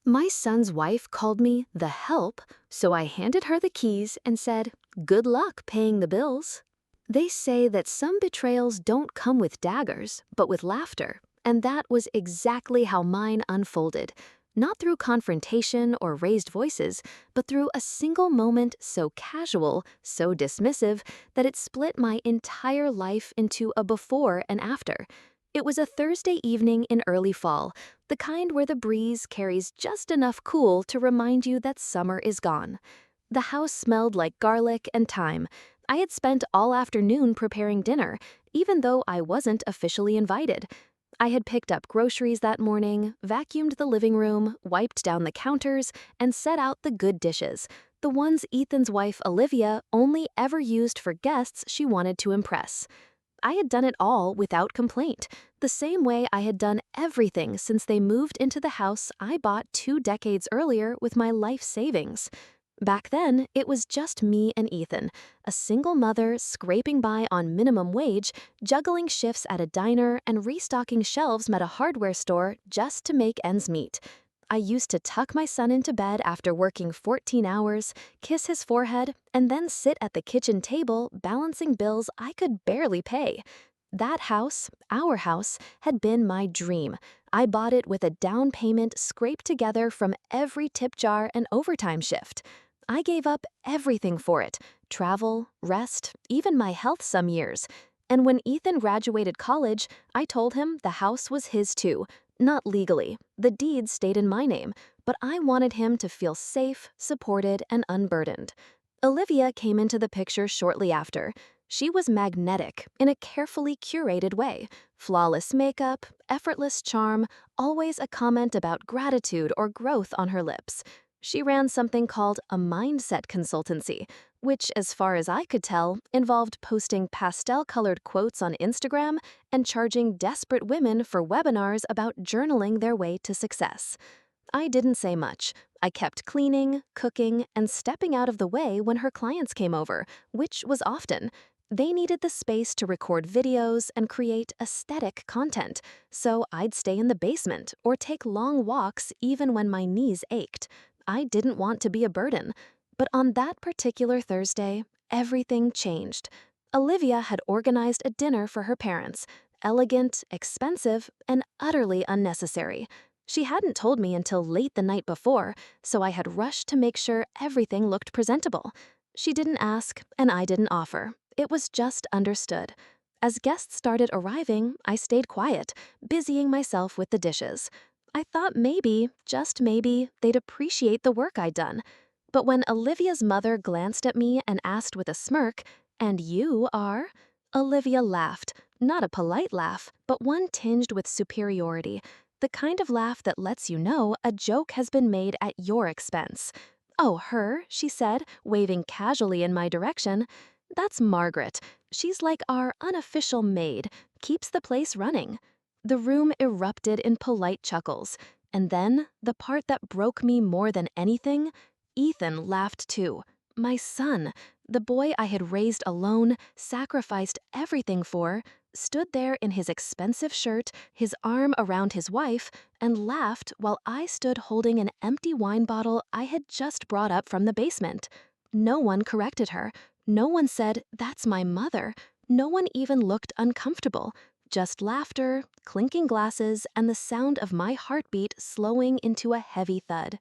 My son's wife called me the help, so I handed her the keys and said, "Good luck paying the bills." They say that some betrayals don't come with daggers, but with laughter, and that was exactly how mine unfolded. Not through confrontation or raised voices, but through a single moment so casual, so dismissive, that it split my entire life into a before and after. It was a Thursday evening in early fall, the kind where the breeze carries just enough cool to remind you that summer is gone. The house smelled like garlic and thyme. I had spent all afternoon preparing dinner, even though I wasn't officially invited. I had picked up groceries that morning, vacuumed the living room, wiped down the counters, and set out the good dishes, the ones Ethan's wife Olivia only ever used for guests she wanted to impress. I had done it all without complaint, the same way I had done everything since they moved into the house I bought 2 decades earlier with my life savings. Back then, it was just me and Ethan, a single mother scraping by on minimum wage, juggling shifts at a diner and restocking shelves at a hardware store just to make ends meet. I used to tuck my son into bed after working 14 hours, kiss his forehead, and then sit at the kitchen table balancing bills I could barely pay. That house, our house, had been my dream. I bought it with a down payment scraped together from every tip jar and overtime shift. I gave up everything for it: travel, rest, even my health some years. And when Ethan graduated college, I told him the house was his too. Not legally. The deeds stayed in my name, but I wanted him to feel safe, supported, and unburdened. Olivia came into the picture shortly after. She was magnetic in a carefully curated way. Flawless makeup, effortless charm, always a comment about gratitude or growth on her lips. She ran something called a mindset consultancy, which, as far as I could tell, involved posting pastel-colored quotes on Instagram and charging desperate women for webinars about journaling their way to success. I didn't say much. I kept cleaning, cooking, and stepping out of the way when her clients came over, which was often. They needed the space to record videos and create aesthetic content, so I'd stay in the basement or take long walks even when my knees ached. I didn't want to be a burden. But on that particular Thursday, everything changed. Olivia had organized a dinner for her parents, elegant, expensive, and utterly unnecessary. She hadn't told me until late the night before, so I had rushed to make sure everything looked presentable. She didn't ask, and I didn't offer. It was just understood. As guests started arriving, I stayed quiet, busying myself with the dishes. I thought maybe, just maybe, they'd appreciate the work I'd done. But when Olivia's mother glanced at me and asked with a smirk, "And you are?" Olivia laughed, not a polite laugh, but one tinged with superiority, the kind of laugh that lets you know a joke has been made at your expense. "Oh, her," she said, waving casually in my direction. "That's Margaret. She's like our unofficial maid, keeps the place running." The room erupted in polite chuckles. And then, the part that broke me more than anything, Ethan laughed too. My son, the boy I had raised alone, sacrificed everything for, stood there in his expensive shirt, his arm around his wife, and laughed while I stood holding an empty wine bottle I had just brought up from the basement. No one corrected her. No one said, "That's my mother." No one even looked uncomfortable. Just laughter, clinking glasses, and the sound of my heartbeat slowing into a heavy thud.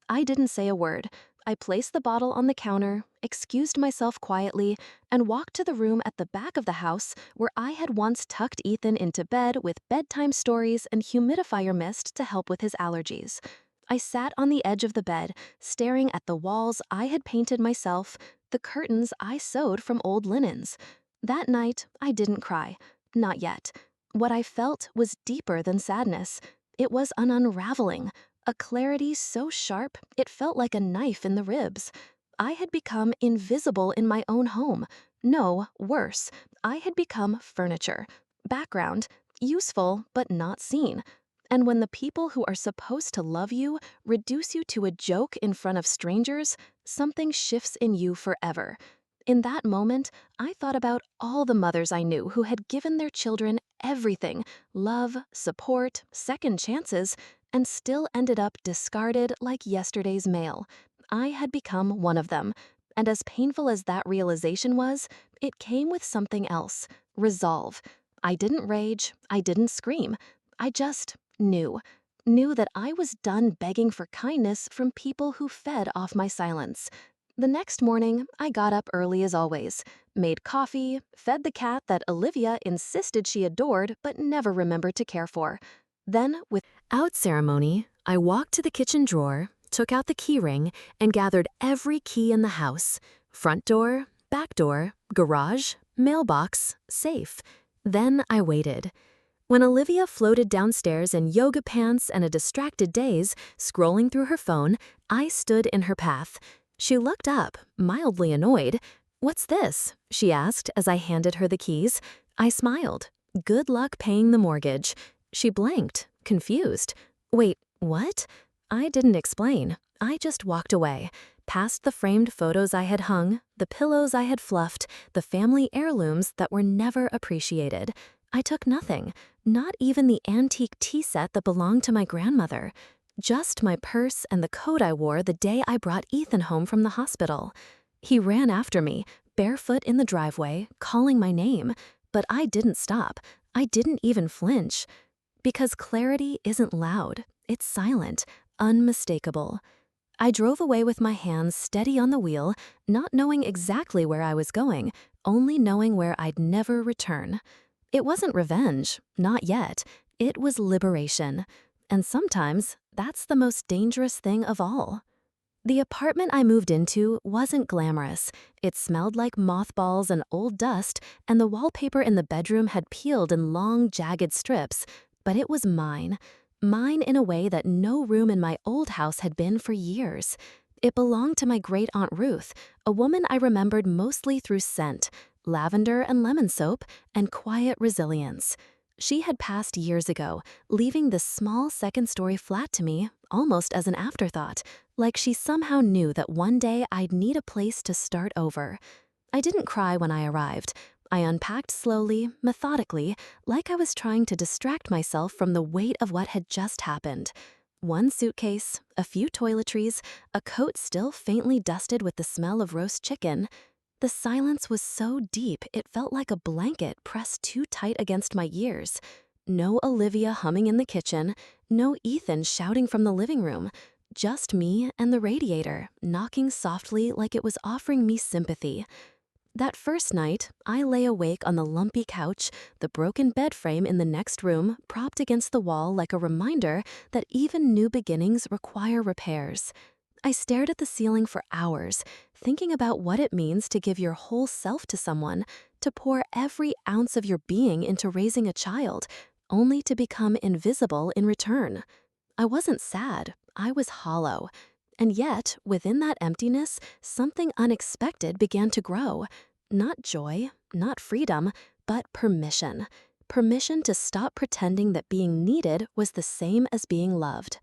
I didn't say a word. I placed the bottle on the counter, excused myself quietly, and walked to the room at the back of the house where I had once tucked Ethan into bed with bedtime stories and humidifier mist to help with his allergies. I sat on the edge of the bed, staring at the walls I had painted myself, the curtains I sewed from old linens. That night, I didn't cry. Not yet. What I felt was deeper than sadness. It was an unraveling, a clarity so sharp it felt like a knife in the ribs. I had become invisible in my own home. No, worse, I had become furniture, background, useful but not seen. And when the people who are supposed to love you reduce you to a joke in front of strangers, something shifts in you forever. In that moment, I thought about all the mothers I knew who had given their children everything: love, support, second chances, and still ended up discarded like yesterday's mail. I had become one of them, and as painful as that realization was, it came with something else: resolve. I didn't rage, I didn't scream. I just knew that I was done begging for kindness from people who fed off my silence. The next morning, I got up early as always, made coffee, fed the cat that Olivia insisted she adored but never remembered to care for. Then, without ceremony, I walked to the kitchen drawer, took out the key ring, and gathered every key in the house: front door, back door, garage, mailbox, safe. Then I waited. When Olivia floated downstairs in yoga pants and a distracted daze, scrolling through her phone, I stood in her path. She looked up, mildly annoyed. "What's this?" she asked as I handed her the keys. I smiled. "Good luck paying the mortgage." She blanked, confused. "Wait, what?" I didn't explain. I just walked away, past the framed photos I had hung, the pillows I had fluffed, the family heirlooms that were never appreciated. I took nothing, not even the antique tea set that belonged to my grandmother. Just my purse and the coat I wore the day I brought Ethan home from the hospital. He ran after me, barefoot in the driveway, calling my name. But I didn't stop. I didn't even flinch. Because clarity isn't loud. It's silent, unmistakable. I drove away with my hands steady on the wheel, not knowing exactly where I was going, only knowing where I'd never return. It wasn't revenge, not yet. It was liberation. And sometimes, that's the most dangerous thing of all. The apartment I moved into wasn't glamorous. It smelled like mothballs and old dust, and the wallpaper in the bedroom had peeled in long, jagged strips. But it was mine. Mine in a way that no room in my old house had been for years. It belonged to my great-aunt Ruth, a woman I remembered mostly through scent, lavender and lemon soap, and quiet resilience. She had passed years ago, leaving this small second-story flat to me almost as an afterthought, like she somehow knew that one day I'd need a place to start over. I didn't cry when I arrived. I unpacked slowly, methodically, like I was trying to distract myself from the weight of what had just happened. One suitcase, a few toiletries, a coat still faintly dusted with the smell of roast chicken. The silence was so deep it felt like a blanket pressed too tight against my ears. No Olivia humming in the kitchen, no Ethan shouting from the living room. Just me and the radiator, knocking softly like it was offering me sympathy. That first night, I lay awake on the lumpy couch, the broken bed frame in the next room propped against the wall like a reminder that even new beginnings require repairs. I stared at the ceiling for hours, thinking about what it means to give your whole self to someone, to pour every ounce of your being into raising a child, only to become invisible in return. I wasn't sad, I was hollow. And yet, within that emptiness, something unexpected began to grow. Not joy, not freedom, but permission. Permission to stop pretending that being needed was the same as being loved.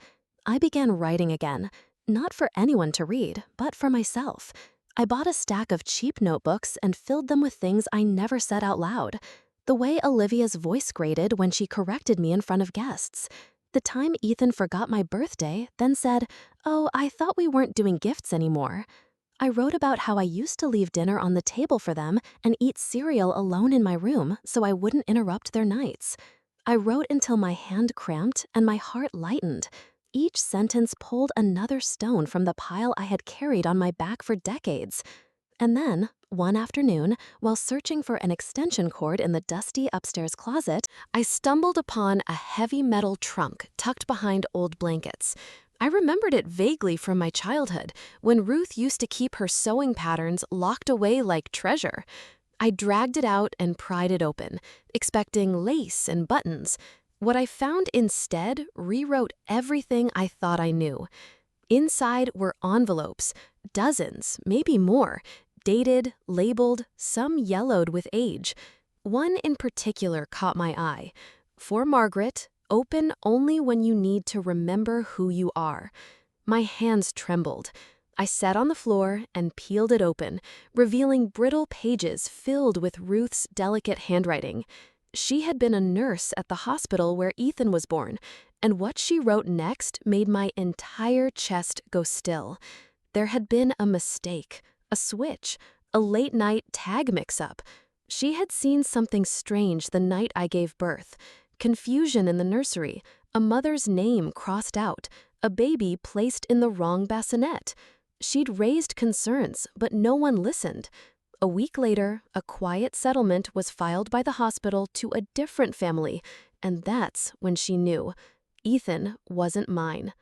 I began writing again, not for anyone to read, but for myself. I bought a stack of cheap notebooks and filled them with things I never said out loud. The way Olivia's voice grated when she corrected me in front of guests. The time Ethan forgot my birthday, then said, "Oh, I thought we weren't doing gifts anymore." I wrote about how I used to leave dinner on the table for them and eat cereal alone in my room so I wouldn't interrupt their nights. I wrote until my hand cramped and my heart lightened. Each sentence pulled another stone from the pile I had carried on my back for decades. And then, one afternoon, while searching for an extension cord in the dusty upstairs closet, I stumbled upon a heavy metal trunk tucked behind old blankets. I remembered it vaguely from my childhood, when Ruth used to keep her sewing patterns locked away like treasure. I dragged it out and pried it open, expecting lace and buttons. What I found instead rewrote everything I thought I knew. Inside were envelopes, dozens, maybe more, dated, labeled, some yellowed with age. One in particular caught my eye. For Margaret, open only when you need to remember who you are. My hands trembled. I sat on the floor and peeled it open, revealing brittle pages filled with Ruth's delicate handwriting. She had been a nurse at the hospital where Ethan was born, and what she wrote next made my entire chest go still. There had been a mistake, a switch, a late-night tag mix-up. She had seen something strange the night I gave birth. Confusion in the nursery, a mother's name crossed out, a baby placed in the wrong bassinet. She'd raised concerns, but no one listened. A week later, a quiet settlement was filed by the hospital to a different family, and that's when she knew. Ethan wasn't mine.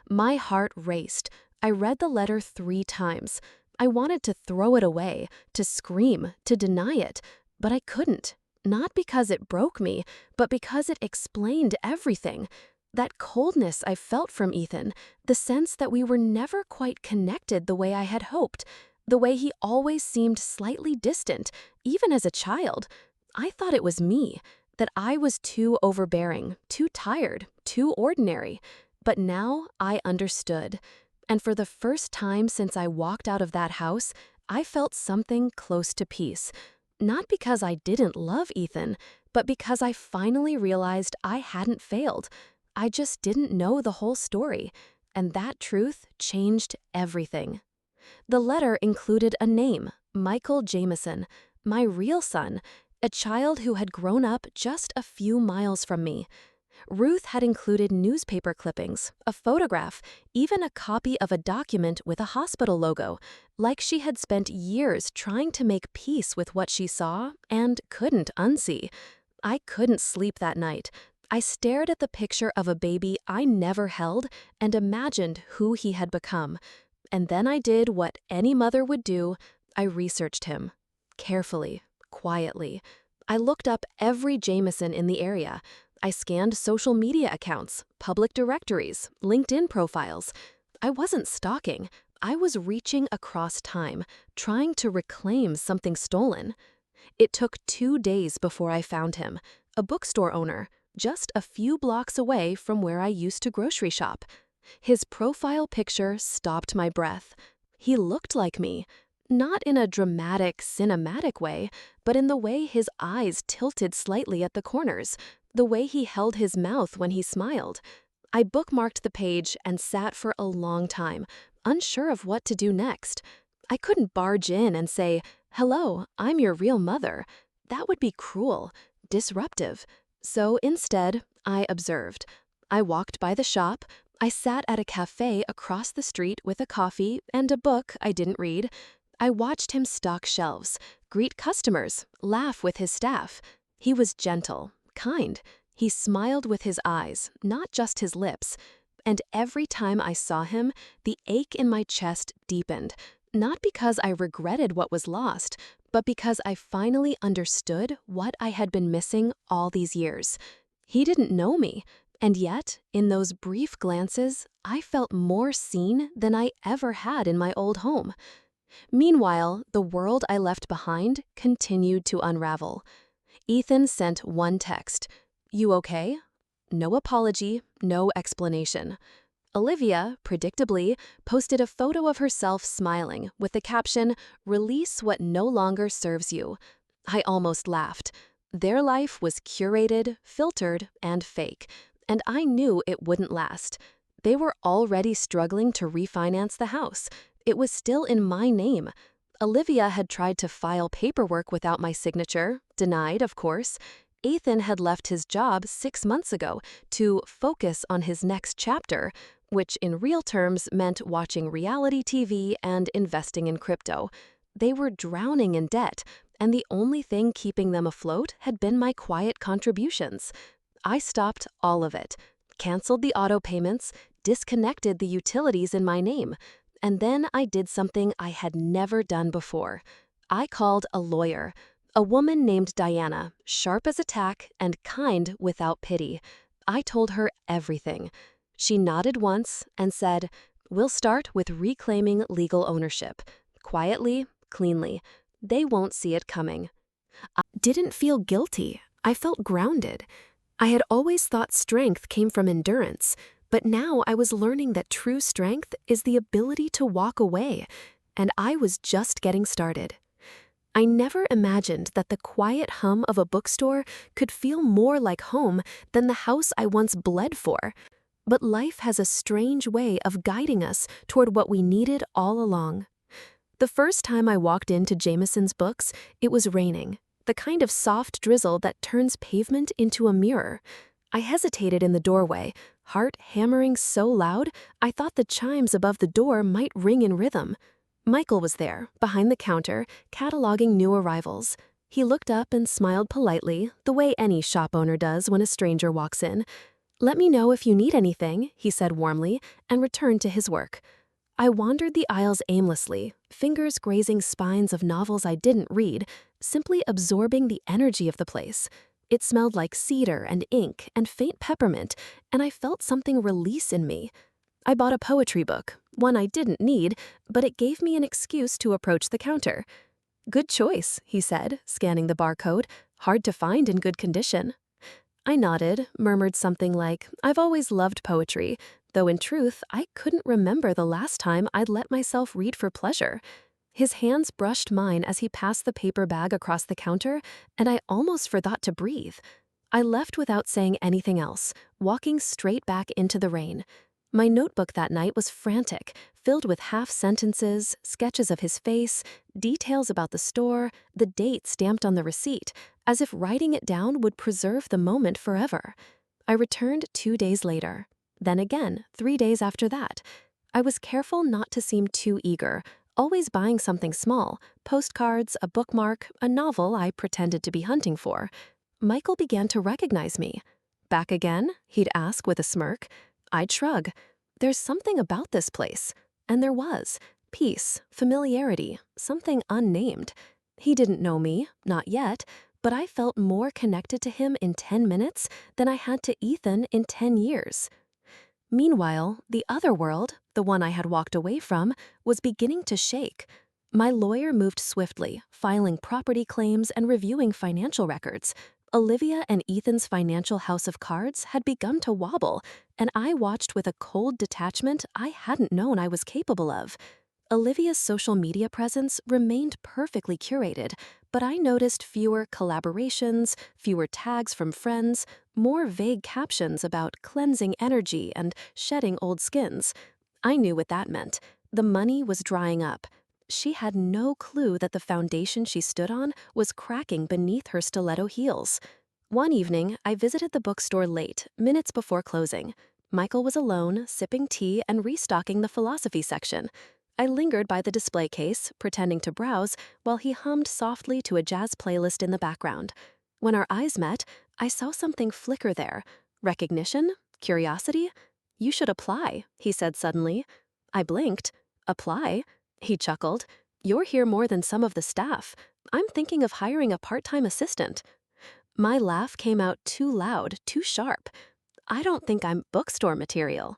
My heart raced. I read the letter 3 times. I wanted to throw it away, to scream, to deny it, but I couldn't. Not because it broke me, but because it explained everything. That coldness I felt from Ethan, the sense that we were never quite connected the way I had hoped, the way he always seemed slightly distant, even as a child. I thought it was me, that I was too overbearing, too tired, too ordinary. But now I understood. And for the first time since I walked out of that house, I felt something close to peace. Not because I didn't love Ethan, but because I finally realized I hadn't failed. I just didn't know the whole story. And that truth changed everything. The letter included a name, Michael Jameson, my real son, a child who had grown up just a few miles from me. Ruth had included newspaper clippings, a photograph, even a copy of a document with a hospital logo, like she had spent years trying to make peace with what she saw and couldn't unsee. I couldn't sleep that night. I stared at the picture of a baby I never held and imagined who he had become. And then I did what any mother would do. I researched him. Carefully, quietly. I looked up every Jameson in the area. I scanned social media accounts, public directories, LinkedIn profiles. I wasn't stalking. I was reaching across time, trying to reclaim something stolen. It took 2 days before I found him, a bookstore owner, just a few blocks away from where I used to grocery shop. His profile picture stopped my breath. He looked like me, not in a dramatic, cinematic way, but in the way his eyes tilted slightly at the corners, the way he held his mouth when he smiled. I bookmarked the page and sat for a long time, unsure of what to do next. I couldn't barge in and say, "Hello, I'm your real mother." That would be cruel, disruptive. So instead, I observed. I walked by the shop. I sat at a cafe across the street with a coffee and a book I didn't read. I watched him stock shelves, greet customers, laugh with his staff. He was gentle, kind. He smiled with his eyes, not just his lips. And every time I saw him, the ache in my chest deepened, not because I regretted what was lost, but because I finally understood what I had been missing all these years. He didn't know me. And yet, in those brief glances, I felt more seen than I ever had in my old home. Meanwhile, the world I left behind continued to unravel. Ethan sent one text, "You okay?" No apology, no explanation. Olivia, predictably, posted a photo of herself smiling with the caption, "Release what no longer serves you." I almost laughed. Their life was curated, filtered, and fake. And I knew it wouldn't last. They were already struggling to refinance the house. It was still in my name. Olivia had tried to file paperwork without my signature, denied, of course. Ethan had left his job 6 months ago to focus on his next chapter, which in real terms meant watching reality TV and investing in crypto. They were drowning in debt, and the only thing keeping them afloat had been my quiet contributions. I stopped all of it, canceled the auto payments, disconnected the utilities in my name, and then I did something I had never done before. I called a lawyer, a woman named Diana, sharp as a tack and kind without pity. I told her everything. She nodded once and said, "We'll start with reclaiming legal ownership. Quietly, cleanly. They won't see it coming." I didn't feel guilty. I felt grounded. I had always thought strength came from endurance, but now I was learning that true strength is the ability to walk away, and I was just getting started. I never imagined that the quiet hum of a bookstore could feel more like home than the house I once bled for. But life has a strange way of guiding us toward what we needed all along. The first time I walked into Jameson's Books, it was raining, the kind of soft drizzle that turns pavement into a mirror. I hesitated in the doorway, heart hammering so loud I thought the chimes above the door might ring in rhythm. Michael was there, behind the counter, cataloging new arrivals. He looked up and smiled politely, the way any shop owner does when a stranger walks in. "Let me know if you need anything," he said warmly, and returned to his work. I wandered the aisles aimlessly, fingers grazing spines of novels I didn't read, simply absorbing the energy of the place. It smelled like cedar and ink and faint peppermint, and I felt something release in me. I bought a poetry book, one I didn't need, but it gave me an excuse to approach the counter. "Good choice," he said, scanning the barcode. "Hard to find in good condition." I nodded, murmured something like, "I've always loved poetry," though in truth, I couldn't remember the last time I'd let myself read for pleasure. His hands brushed mine as he passed the paper bag across the counter, and I almost forgot to breathe. I left without saying anything else, walking straight back into the rain. My notebook that night was frantic, filled with half-sentences, sketches of his face, details about the store, the date stamped on the receipt, as if writing it down would preserve the moment forever. I returned 2 days later. Then again, 3 days after that. I was careful not to seem too eager, always buying something small, postcards, a bookmark, a novel I pretended to be hunting for. Michael began to recognize me. "Back again?" he'd ask with a smirk. I'd shrug. There's something about this place. And there was. Peace, familiarity, something unnamed. He didn't know me, not yet, but I felt more connected to him in 10 minutes than I had to Ethan in 10 years. Meanwhile, the other world, the one I had walked away from, was beginning to shake. My lawyer moved swiftly, filing property claims and reviewing financial records. Olivia and Ethan's financial house of cards had begun to wobble, and I watched with a cold detachment I hadn't known I was capable of. Olivia's social media presence remained perfectly curated, but I noticed fewer collaborations, fewer tags from friends, more vague captions about cleansing energy and shedding old skins. I knew what that meant. The money was drying up. She had no clue that the foundation she stood on was cracking beneath her stiletto heels. One evening, I visited the bookstore late, minutes before closing. Michael was alone, sipping tea and restocking the philosophy section. I lingered by the display case, pretending to browse, while he hummed softly to a jazz playlist in the background. When our eyes met, I saw something flicker there. Recognition? Curiosity? "You should apply," he said suddenly. I blinked. "Apply?" He chuckled. "You're here more than some of the staff. I'm thinking of hiring a part-time assistant." My laugh came out too loud, too sharp. "I don't think I'm bookstore material."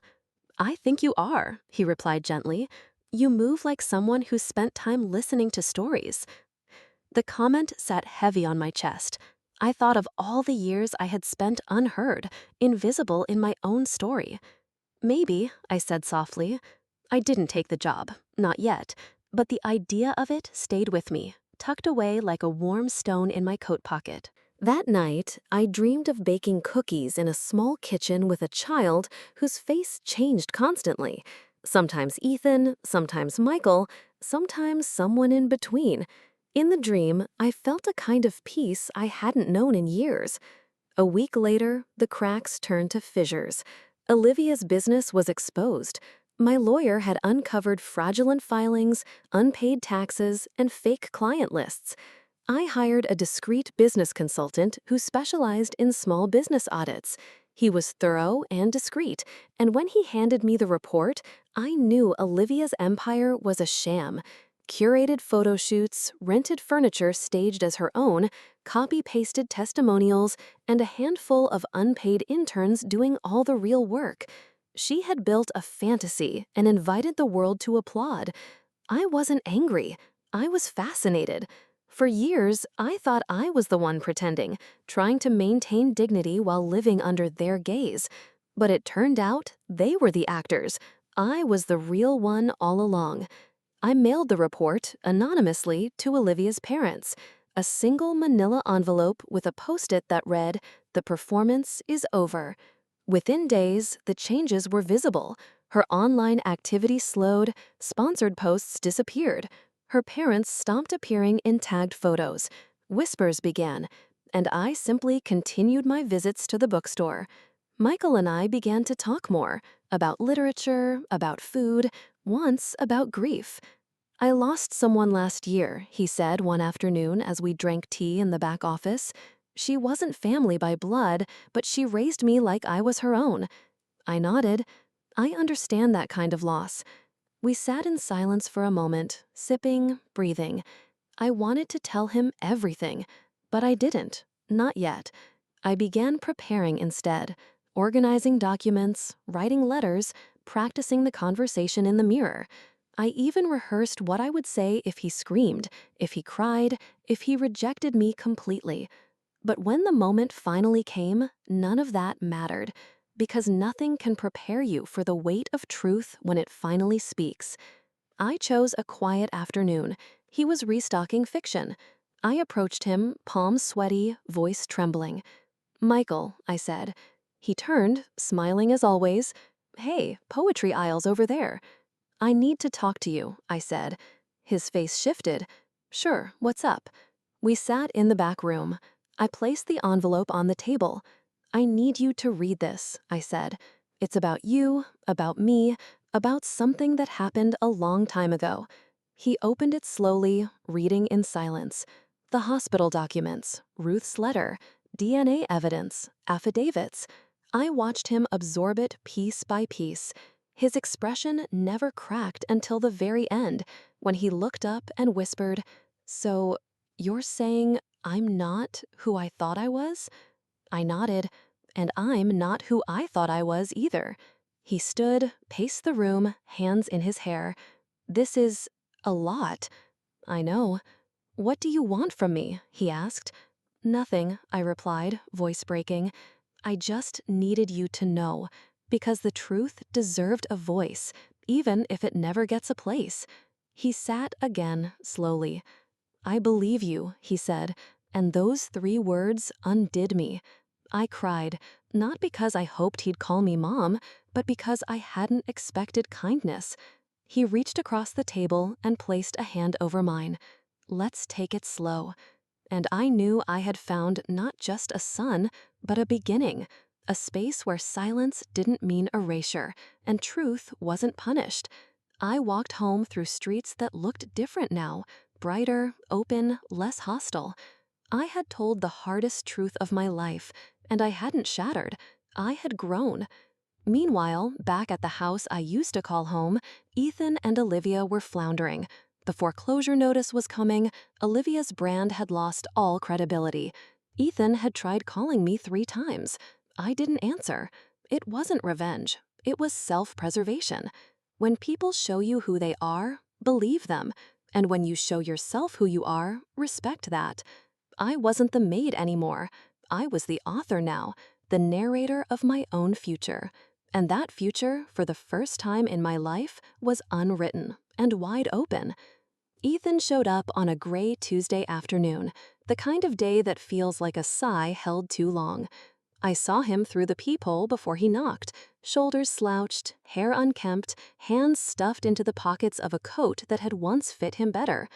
"I think you are," he replied gently. "You move like someone who's spent time listening to stories." The comment sat heavy on my chest. I thought of all the years I had spent unheard, invisible in my own story. "Maybe," I said softly. I didn't take the job, not yet, but the idea of it stayed with me, tucked away like a warm stone in my coat pocket. That night, I dreamed of baking cookies in a small kitchen with a child whose face changed constantly. Sometimes Ethan, sometimes Michael, sometimes someone in between. In the dream, I felt a kind of peace I hadn't known in years. A week later, the cracks turned to fissures. Olivia's business was exposed. My lawyer had uncovered fraudulent filings, unpaid taxes, and fake client lists. I hired a discreet business consultant who specialized in small business audits. He was thorough and discreet, and when he handed me the report, I knew Olivia's empire was a sham. Curated photo shoots, rented furniture staged as her own, copy-pasted testimonials, and a handful of unpaid interns doing all the real work. She had built a fantasy and invited the world to applaud. I wasn't angry. I was fascinated. For years, I thought I was the one pretending, trying to maintain dignity while living under their gaze. But it turned out they were the actors. I was the real one all along. I mailed the report anonymously to Olivia's parents, a single manila envelope with a post-it that read, "The performance is over." Within days, the changes were visible. Her online activity slowed, sponsored posts disappeared. Her parents stopped appearing in tagged photos. Whispers began, and I simply continued my visits to the bookstore. Michael and I began to talk more about literature, about food, once about grief. "I lost someone last year," he said one afternoon as we drank tea in the back office. "She wasn't family by blood, but she raised me like I was her own." I nodded. I understand that kind of loss. We sat in silence for a moment, sipping, breathing. I wanted to tell him everything, but I didn't, not yet. I began preparing instead, organizing documents, writing letters, practicing the conversation in the mirror. I even rehearsed what I would say if he screamed, if he cried, if he rejected me completely. But when the moment finally came, none of that mattered, because nothing can prepare you for the weight of truth when it finally speaks. I chose a quiet afternoon. He was restocking fiction. I approached him, palms sweaty, voice trembling. "Michael," I said. He turned, smiling as always. "Hey, poetry aisle's over there." "I need to talk to you," I said. His face shifted. "Sure, what's up?" We sat in the back room. I placed the envelope on the table. "I need you to read this," I said. "It's about you, about me, about something that happened a long time ago." He opened it slowly, reading in silence. The hospital documents, Ruth's letter, DNA evidence, affidavits. I watched him absorb it piece by piece. His expression never cracked until the very end, when he looked up and whispered, "So, you're saying I'm not who I thought I was?" I nodded, and I'm not who I thought I was either. He stood, paced the room, hands in his hair. "This is a lot." "I know." "What do you want from me?" he asked. "Nothing," I replied, voice breaking. "I just needed you to know, because the truth deserved a voice, even if it never gets a place." He sat again, slowly. "I believe you," he said, and those 3 words undid me. I cried, not because I hoped he'd call me mom, but because I hadn't expected kindness. He reached across the table and placed a hand over mine. "Let's take it slow." And I knew I had found not just a son, but a beginning, a space where silence didn't mean erasure, and truth wasn't punished. I walked home through streets that looked different now, brighter, open, less hostile. I had told the hardest truth of my life, and I hadn't shattered. I had grown. Meanwhile, back at the house I used to call home, Ethan and Olivia were floundering. The foreclosure notice was coming. Olivia's brand had lost all credibility. Ethan had tried calling me 3 times. I didn't answer. It wasn't revenge. It was self-preservation. When people show you who they are, believe them. And when you show yourself who you are, respect that. I wasn't the maid anymore. I was the author now, the narrator of my own future. And that future, for the first time in my life, was unwritten and wide open. Ethan showed up on a gray Tuesday afternoon, the kind of day that feels like a sigh held too long. I saw him through the peephole before he knocked, shoulders slouched, hair unkempt, hands stuffed into the pockets of a coat that had once fit him better.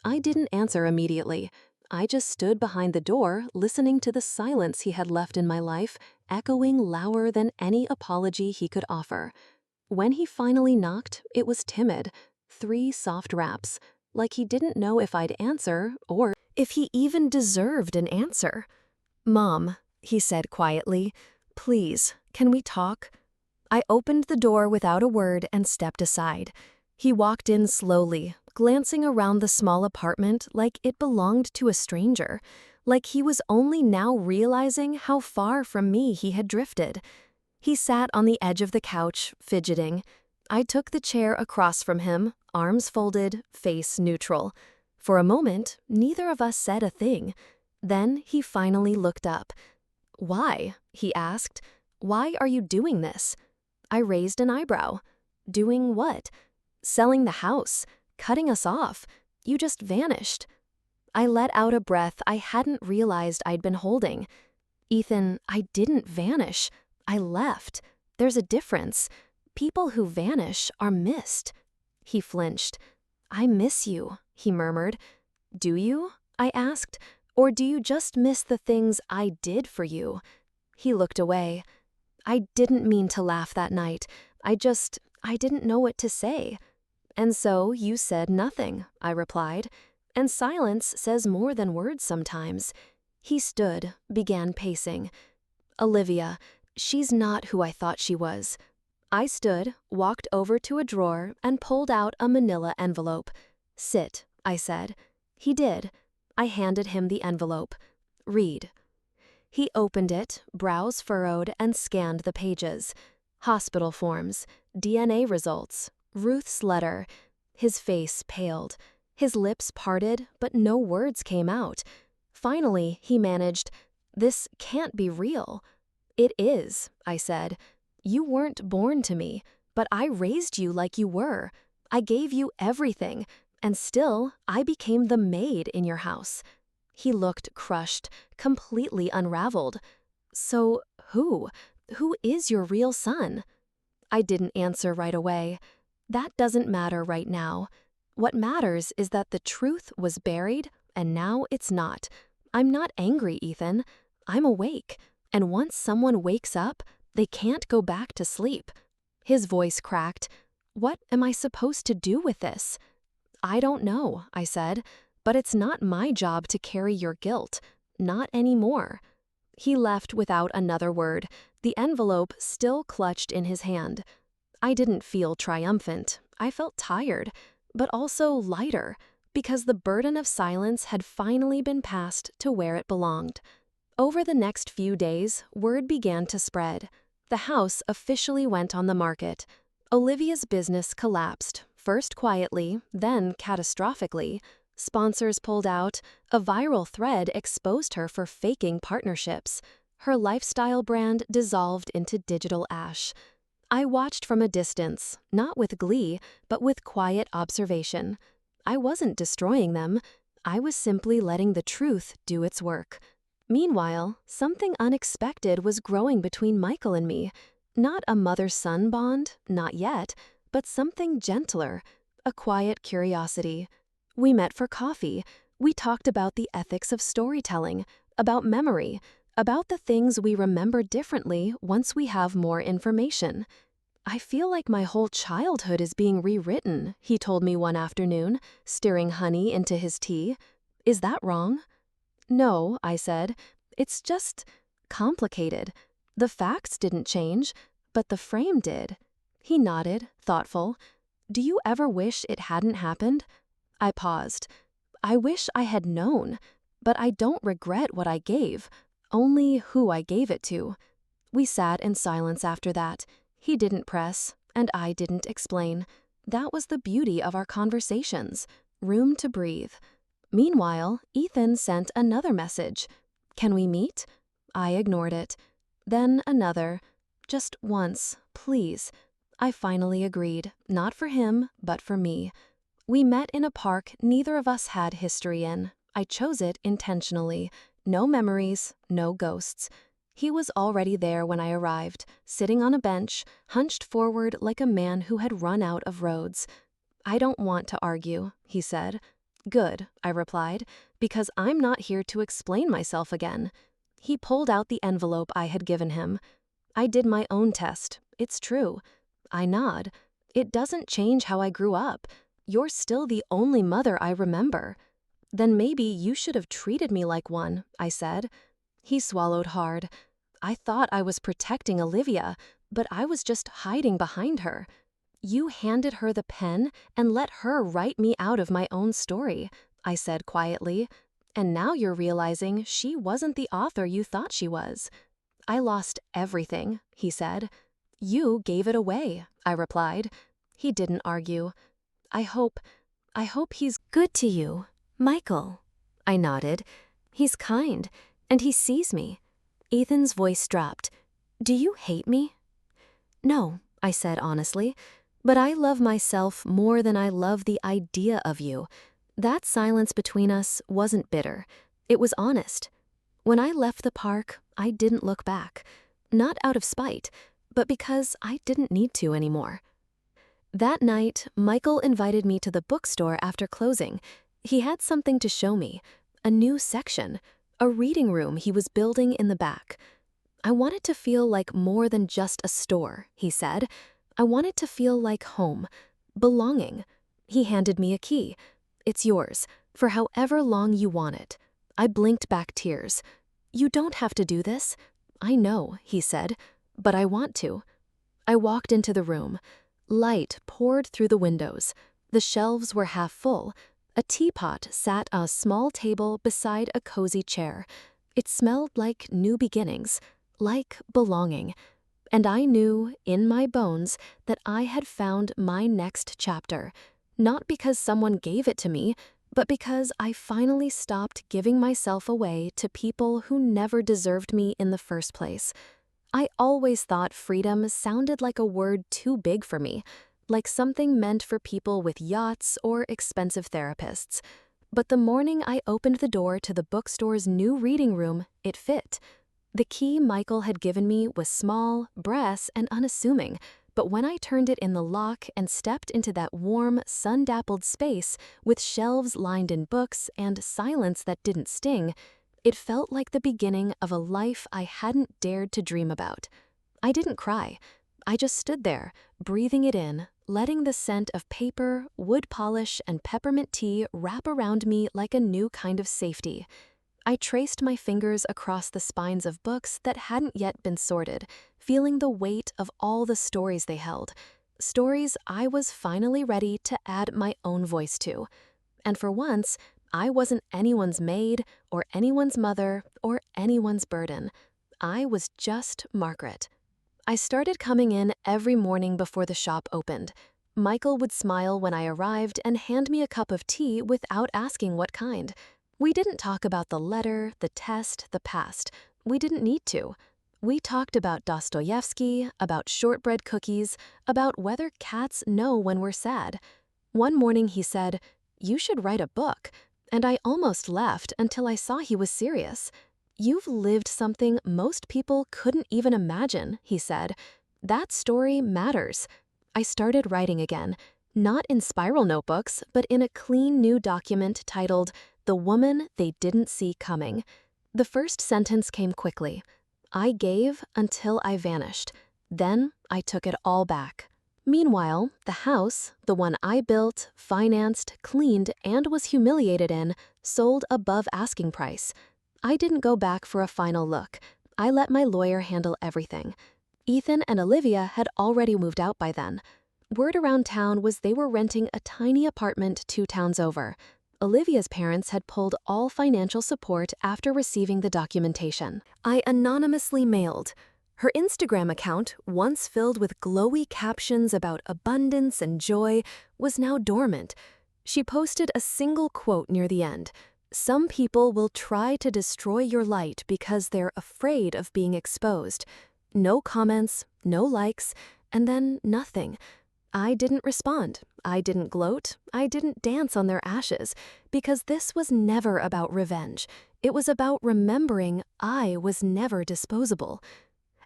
I didn't answer immediately. I just stood behind the door, listening to the silence he had left in my life, echoing louder than any apology he could offer. When he finally knocked, it was timid. 3 soft raps, like he didn't know if I'd answer or if he even deserved an answer. "Mom," he said quietly, "please, can we talk?" I opened the door without a word and stepped aside. He walked in slowly, glancing around the small apartment like it belonged to a stranger, like he was only now realizing how far from me he had drifted. He sat on the edge of the couch, fidgeting. I took the chair across from him, arms folded, face neutral. For a moment, neither of us said a thing. Then he finally looked up. "Why?" he asked. "Why are you doing this?" I raised an eyebrow. "Doing what?" "Selling the house. cutting us off. You just vanished." I let out a breath I hadn't realized I'd been holding. "Ethan, I didn't vanish. I left. There's a difference. People who vanish are missed." He flinched. "I miss you," he murmured. "Do you?" I asked. "Or do you just miss the things I did for you?" He looked away. "I didn't mean to laugh that night. I didn't know what to say." "And so you said nothing," I replied. "And silence says more than words sometimes." He stood, began pacing. "Olivia, she's not who I thought she was." I stood, walked over to a drawer, and pulled out a manila envelope. "Sit," I said. He did. I handed him the envelope. "Read." He opened it, brows furrowed, and scanned the pages. Hospital forms, DNA results, Ruth's letter. His face paled. His lips parted, but no words came out. Finally, he managed, "This can't be real." "It is," I said. "You weren't born to me, but I raised you like you were. I gave you everything, and still, I became the maid in your house." He looked crushed, completely unraveled. "So, who is your real son?" I didn't answer right away. That doesn't matter right now. What matters is that the truth was buried, and now it's not. I'm not angry, Ethan. I'm awake, and once someone wakes up, they can't go back to sleep. His voice cracked. "What am I supposed to do with this?" "I don't know," I said, "but it's not my job to carry your guilt. Not anymore." He left without another word, the envelope still clutched in his hand. I didn't feel triumphant. I felt tired, but also lighter, because the burden of silence had finally been passed to where it belonged. Over the next few days, word began to spread. The house officially went on the market. Olivia's business collapsed, first quietly, then catastrophically. Sponsors pulled out. A viral thread exposed her for faking partnerships. Her lifestyle brand dissolved into digital ash. I watched from a distance, not with glee, but with quiet observation. I wasn't destroying them. I was simply letting the truth do its work. Meanwhile, something unexpected was growing between Michael and me. Not a mother-son bond, not yet, but something gentler, a quiet curiosity. We met for coffee. We talked about the ethics of storytelling, about memory, about the things we remember differently once we have more information. "I feel like my whole childhood is being rewritten," he told me one afternoon, stirring honey into his tea. "Is that wrong?" "No," I said. "It's just complicated. The facts didn't change, but the frame did." He nodded, thoughtful. "Do you ever wish it hadn't happened?" I paused. "I wish I had known, but I don't regret what I gave, only who I gave it to." We sat in silence after that. He didn't press, and I didn't explain. That was the beauty of our conversations. Room to breathe. Meanwhile, Ethan sent another message. "Can we meet?" I ignored it. Then another. "Just once, please." I finally agreed, not for him, but for me. We met in a park neither of us had history in. I chose it intentionally. No memories, no ghosts. He was already there when I arrived, sitting on a bench, hunched forward like a man who had run out of roads. "I don't want to argue," he said. "Good," I replied, "because I'm not here to explain myself again." He pulled out the envelope I had given him. "I did my own test. It's true." I nod. "It doesn't change how I grew up. You're still the only mother I remember." "Then maybe you should have treated me like one," I said. He swallowed hard. "I thought I was protecting Olivia, but I was just hiding behind her. You handed her the pen and let her write me out of my own story," I said quietly. "And now you're realizing she wasn't the author you thought she was." "I lost everything," he said. "You gave it away," I replied. He didn't argue. I hope he's good to you, Michael." I nodded. "He's kind, and he sees me." Ethan's voice dropped. "Do you hate me?" "No," I said honestly, But I love myself more than I love the idea of you. That silence between us wasn't bitter. It was honest. When I left the park, I didn't look back. Not out of spite, but because I didn't need to anymore. That night, Michael invited me to the bookstore after closing. He had something to show me, a new section, a reading room he was building in the back. I wanted to feel like more than just a store, he said. I wanted to feel like home, belonging. He handed me a key. It's yours, for however long you want it. I blinked back tears. You don't have to do this. I know, he said, but I want to. I walked into the room. Light poured through the windows. The shelves were half full. A teapot sat on a small table beside a cozy chair. It smelled like new beginnings, like belonging. And I knew, in my bones, that I had found my next chapter. Not because someone gave it to me, but because I finally stopped giving myself away to people who never deserved me in the first place. I always thought freedom sounded like a word too big for me, like something meant for people with yachts or expensive therapists. But the morning I opened the door to the bookstore's new reading room, it fit. The key Michael had given me was small, brass, and unassuming, but when I turned it in the lock and stepped into that warm, sun-dappled space with shelves lined in books and silence that didn't sting, it felt like the beginning of a life I hadn't dared to dream about. I didn't cry. I just stood there, breathing it in, letting the scent of paper, wood polish, and peppermint tea wrap around me like a new kind of safety. I traced my fingers across the spines of books that hadn't yet been sorted, feeling the weight of all the stories they held. Stories I was finally ready to add my own voice to. And for once, I wasn't anyone's maid, or anyone's mother, or anyone's burden. I was just Margaret. I started coming in every morning before the shop opened. Michael would smile when I arrived and hand me a cup of tea without asking what kind. We didn't talk about the letter, the test, the past. We didn't need to. We talked about Dostoevsky, about shortbread cookies, about whether cats know when we're sad. One morning he said, "You should write a book." And I almost left until I saw he was serious. "You've lived something most people couldn't even imagine," he said. "That story matters." I started writing again, not in spiral notebooks, but in a clean new document titled "The Woman They Didn't See Coming." The first sentence came quickly. I gave until I vanished. Then I took it all back. Meanwhile, the house, the one I built, financed, cleaned, and was humiliated in, sold above asking price. I didn't go back for a final look. I let my lawyer handle everything. Ethan and Olivia had already moved out by then. Word around town was they were renting a tiny apartment 2 towns over. Olivia's parents had pulled all financial support after receiving the documentation. I anonymously mailed. Her Instagram account, once filled with glowy captions about abundance and joy, was now dormant. She posted a single quote near the end. "Some people will try to destroy your light because they're afraid of being exposed." No comments, no likes, and then nothing. I didn't respond. I didn't gloat. I didn't dance on their ashes, because this was never about revenge. It was about remembering I was never disposable.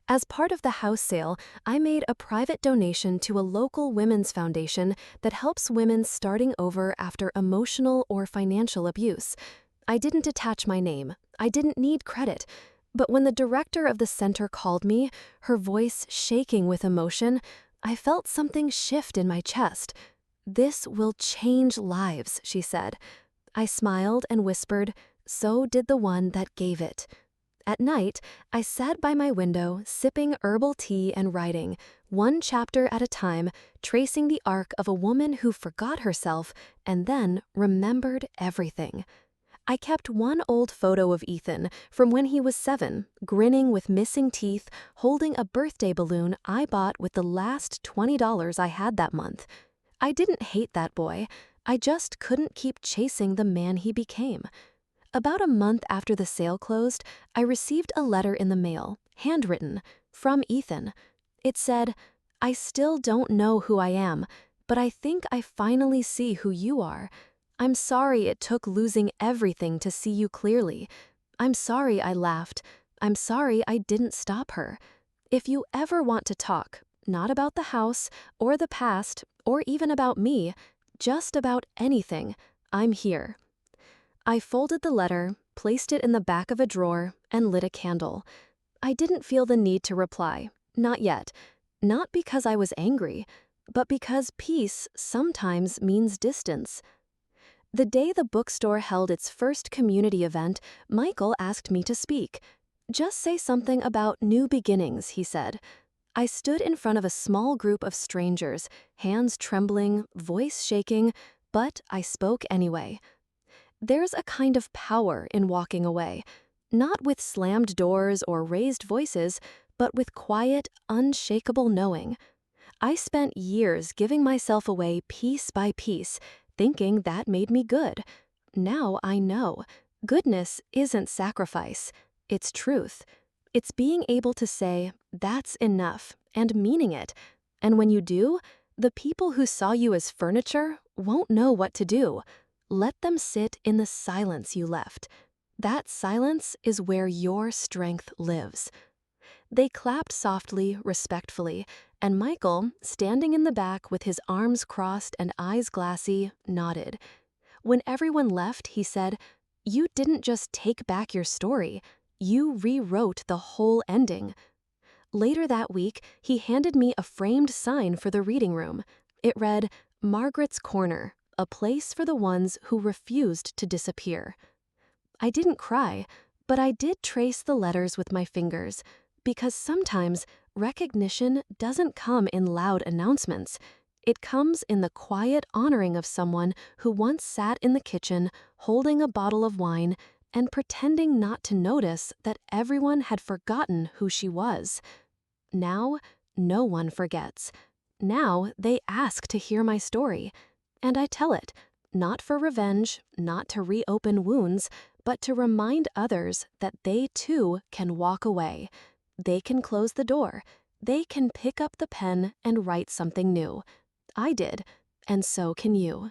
As part of the house sale, I made a private donation to a local women's foundation that helps women starting over after emotional or financial abuse. I didn't attach my name. I didn't need credit. But when the director of the center called me, her voice shaking with emotion, I felt something shift in my chest. "This will change lives," she said. I smiled and whispered, "So did the one that gave it." At night, I sat by my window, sipping herbal tea and writing, one chapter at a time, tracing the arc of a woman who forgot herself and then remembered everything. I kept one old photo of Ethan from when he was 7, grinning with missing teeth, holding a birthday balloon I bought with the last $20 I had that month. I didn't hate that boy. I just couldn't keep chasing the man he became. About a month after the sale closed, I received a letter in the mail, handwritten, from Ethan. It said, I still don't know who I am, but I think I finally see who you are. I'm sorry it took losing everything to see you clearly. I'm sorry I laughed. I'm sorry I didn't stop her. If you ever want to talk, not about the house or the past or even about me, just about anything, I'm here. I folded the letter, placed it in the back of a drawer, and lit a candle. I didn't feel the need to reply, not yet. Not because I was angry, but because peace sometimes means distance. The day the bookstore held its first community event, Michael asked me to speak. Just say something about new beginnings, he said. I stood in front of a small group of strangers, hands trembling, voice shaking, but I spoke anyway. There's a kind of power in walking away, not with slammed doors or raised voices, but with quiet, unshakable knowing. I spent years giving myself away piece by piece, thinking that made me good. Now I know. Goodness isn't sacrifice. It's truth. It's being able to say, that's enough, and meaning it. And when you do, the people who saw you as furniture won't know what to do. Let them sit in the silence you left. That silence is where your strength lives. They clapped softly, respectfully, and Michael, standing in the back with his arms crossed and eyes glassy, nodded. When everyone left, he said, "You didn't just take back your story. You rewrote the whole ending." Later that week, he handed me a framed sign for the reading room. It read, "Margaret's Corner, a place for the ones who refused to disappear." I didn't cry, but I did trace the letters with my fingers, because sometimes recognition doesn't come in loud announcements. It comes in the quiet honoring of someone who once sat in the kitchen holding a bottle of wine and pretending not to notice that everyone had forgotten who she was. Now, no one forgets. Now they ask to hear my story, and I tell it, not for revenge, not to reopen wounds, but to remind others that they too can walk away. They can close the door. They can pick up the pen and write something new. I did, and so can you.